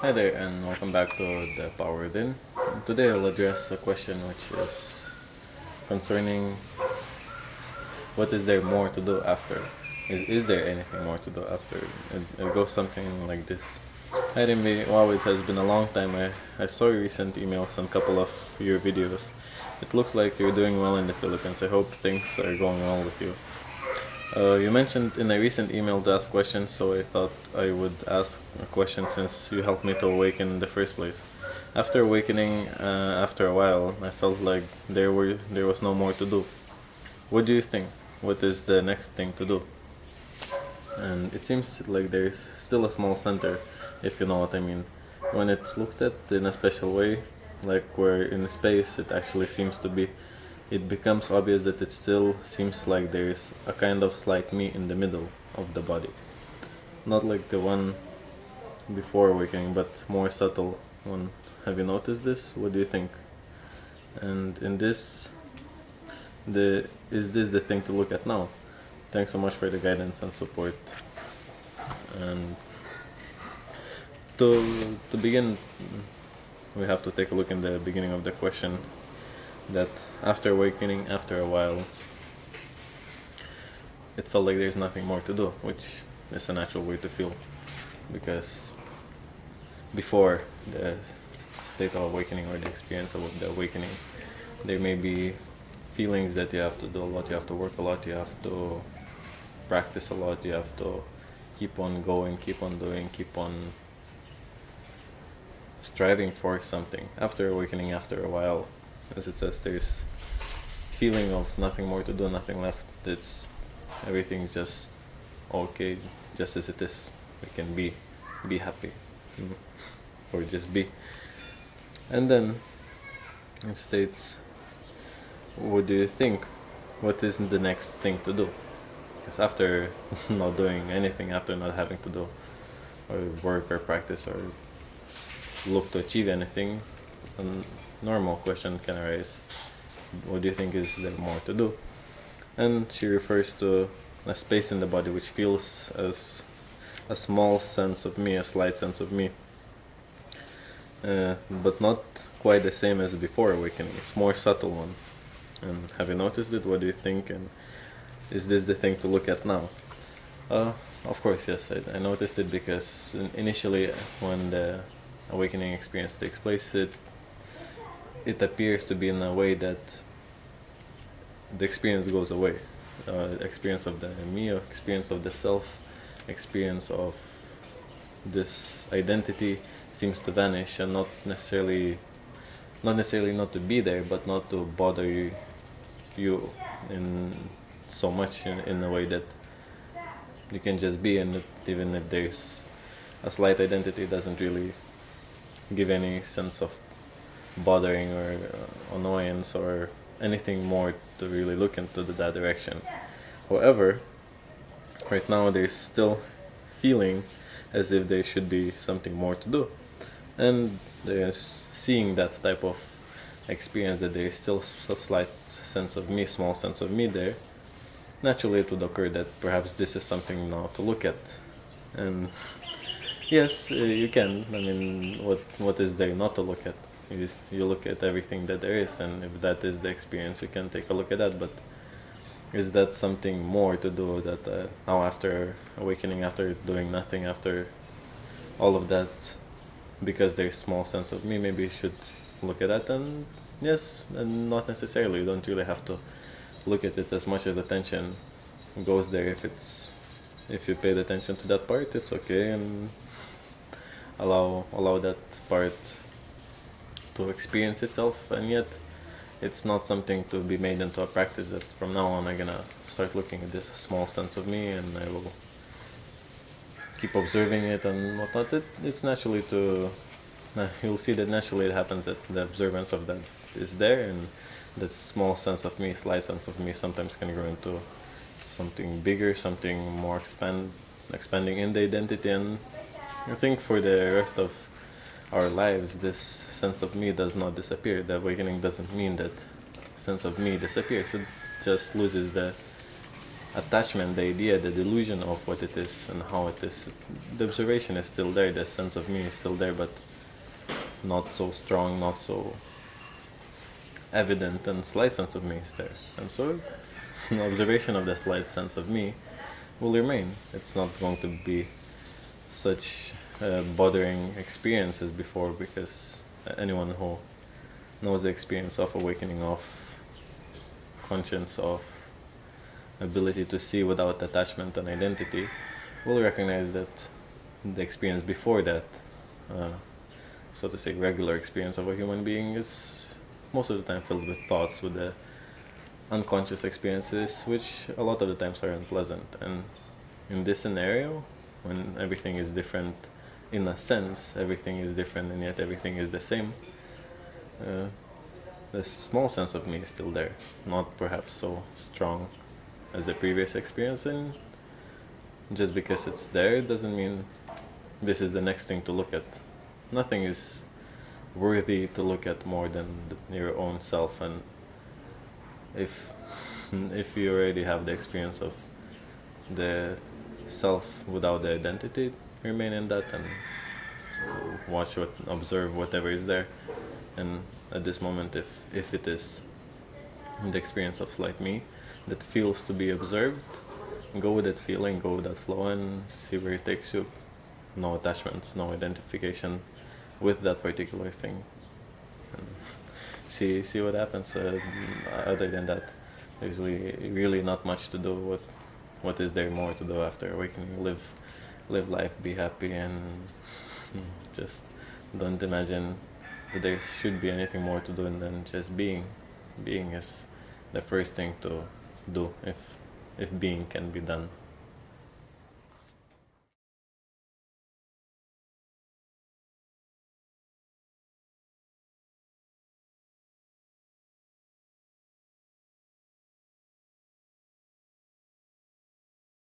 Hi there, and welcome back to the Power Within. Today I'll address a question which is concerning what is there more to do after? Is there anything more to do after? It goes something like this. Hi Rimvi, wow, it has been a long time. I saw your recent emails and a couple of your videos. It looks like you're doing well in the Philippines. I hope things are going well with you. You mentioned in a recent email to ask questions, so I thought I would ask a question since you helped me to awaken in the first place. After awakening, after a while, I felt like there was no more to do. What do you think? What is the next thing to do? And it seems like there is still a small center, if you know what I mean. When it's looked at in a special way, like where in space it actually seems to be, it becomes obvious that it still seems like there is a kind of slight me in the middle of the body. Not like the one before awakening, but more subtle one. Have you noticed this? What do you think? And in this, the is this the thing to look at now? Thanks so much for the guidance and support. And to begin, we have to take a look in the beginning of the question that after awakening, after a while, it felt like there's nothing more to do, which is a natural way to feel because before the state of awakening or the experience of the awakening, there may be feelings that you have to do a lot, you have to work a lot, you have to practice a lot, you have to keep on going, keep on doing, keep on striving for something. After awakening, after a while, as it says, there's feeling of nothing more to do, nothing left. It's everything's just okay, just as it is. We can be happy, mm, or just be. And then it states, what do you think? What is the next thing to do? Because after not doing anything, after not having to do or work or practice or look to achieve anything, a normal question can arise. What do you think is there more to do? And she refers to a space in the body which feels as a small sense of me, a slight sense of me, but not quite the same as before awakening. It's more subtle one. And have you noticed it? What do you think? And is this the thing to look at now? Of course, yes. I noticed it because initially, when the awakening experience takes place, it appears to be in a way that the experience goes away. Experience of the me, experience of the self, experience of this identity seems to vanish, and not necessarily not to be there, but not to bother you in so much in a way that you can just be, and even if there's a slight identity, it doesn't really give any sense of bothering or annoyance or anything more to really look into that direction. However, right now there's still feeling as if there should be something more to do, and there's seeing that type of experience that there is still a slight sense of me, small sense of me there. Naturally, it would occur that perhaps this is something now to look at, and yes, you can. I mean, what is there not to look at? You look at everything that there is, and if that is the experience, you can take a look at that. But is that something more to do that now after awakening, after doing nothing, after all of that, because there's small sense of me, maybe you should look at that. And yes, and not necessarily. You don't really have to look at it as much as attention goes there. If you paid attention to that part, it's okay, and allow that part to experience itself. And yet it's not something to be made into a practice that from now on I'm gonna start looking at this small sense of me and I will keep observing it and whatnot. It's naturally to you'll see that naturally it happens that the observance of that is there, and that small sense of me, slight sense of me, sometimes can grow into something bigger, something more expanding in the identity. And I think for the rest of our lives, this sense of me does not disappear. The awakening doesn't mean that sense of me disappears. It just loses attachment, the idea, the delusion of what it is and how it is. The observation is still there, the sense of me is still there, but not so strong, not so evident, and slight sense of me is there. And so, an observation of the slight sense of me will remain. It's not going to be such a bothering experience as before, because anyone who knows the experience of awakening, of conscience, of ability to see without attachment and identity, will recognize that the experience before that, uh, so to say, regular experience of a human being is most of the time filled with thoughts, with the unconscious experiences, which a lot of the times are unpleasant. And in this scenario, when everything is different, in a sense, everything is different and yet everything is the same, the small sense of me is still there, not perhaps so strong as the previous experience. And just because it's there doesn't mean this is the next thing to look at. Nothing is worthy to look at more than your own self. And if if you already have the experience of the self without the identity, remain in that and watch, observe whatever is there. And at this moment, if it is the experience of slight me that feels to be observed, go with that feeling, go with that flow, and see where it takes you. No attachments, no identification with that particular thing. And see what happens. Other than that, there's really not much to do. What is there more to do after awakening? Live life, be happy, and just don't imagine that there should be anything more to do than just being. Being is the first thing to do if being can be done.